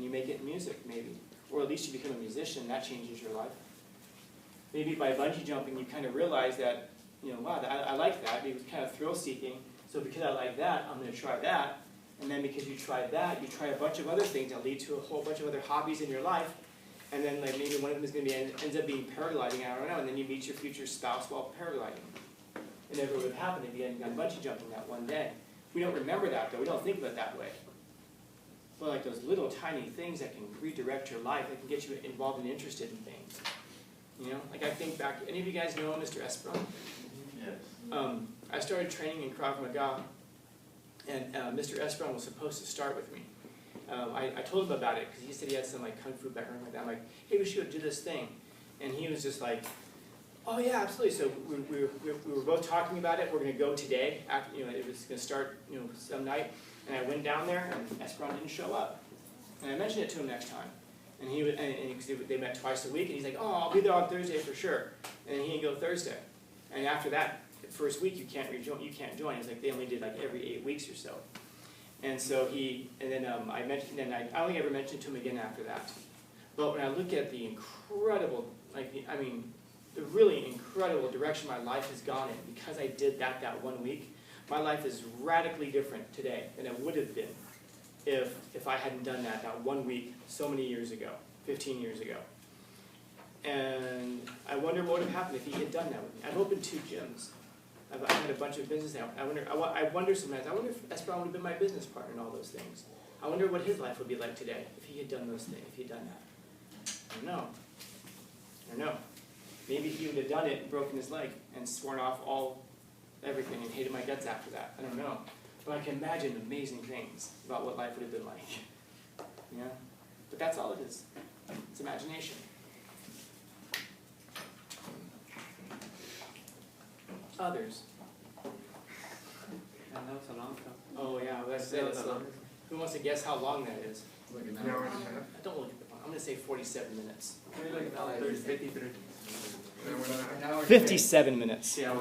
make it music, maybe. Or at least you become a musician, that changes your life. Maybe by bungee jumping you kind of realize that, wow, I like that. It was kind of thrill-seeking, so because I like that, I'm going to try that. And then because you tried that, you try a bunch of other things that lead to a whole bunch of other hobbies in your life. And then like maybe one of them is going to be ends up being paragliding, I don't know, and then you meet your future spouse while paragliding. It never would have happened if you hadn't gone bungee jumping that one day. We don't remember that, though. We don't think of it that way. But like those little tiny things that can redirect your life, that can get you involved and interested in things. Like I think back, any of you guys know Mr. Esperon? Yes. I started training in Krav Maga, and Mr. Esperon was supposed to start with me. I told him about it, because he said he had some like kung fu background like that. I'm like, hey, we should do this thing. And he was just like, oh yeah, absolutely. So we were both talking about it. We're going to go today. After, it was going to start some night. And I went down there, and Esperon didn't show up. And I mentioned it to him next time. And he they met twice a week, and he's like, oh, I'll be there on Thursday for sure. And then he didn't go Thursday. And after that, the first week you can't join. It's like they only did like every 8 weeks or so. And so I only ever mentioned it to him again after that. But when I look at the incredible, the really incredible direction my life has gone in because I did that 1 week, my life is radically different today than it would have been if I hadn't done that 1 week so many years ago, 15 years ago. And I wonder what would have happened if he had done that with me. I've opened 2 gyms. I had a bunch of business now. I wonder sometimes, I wonder if Esperon would have been my business partner in all those things. I wonder what his life would be like today if he had done those things, if he had done that. I don't know. Maybe he would have done it and broken his leg and sworn off everything and hated my guts after that. I don't know. But I can imagine amazing things about what life would have been like. Yeah? But that's all it is. It's imagination. Others. And that was a long time. Oh yeah, that's That it. was the longest. Who wants to guess how long that is? Like an An hour hour. and a half. Don't look at the phone. I'm going to say 47 minutes. Maybe like an hour. 53. An hour and a half. An hour and 57 minutes. Yeah, I was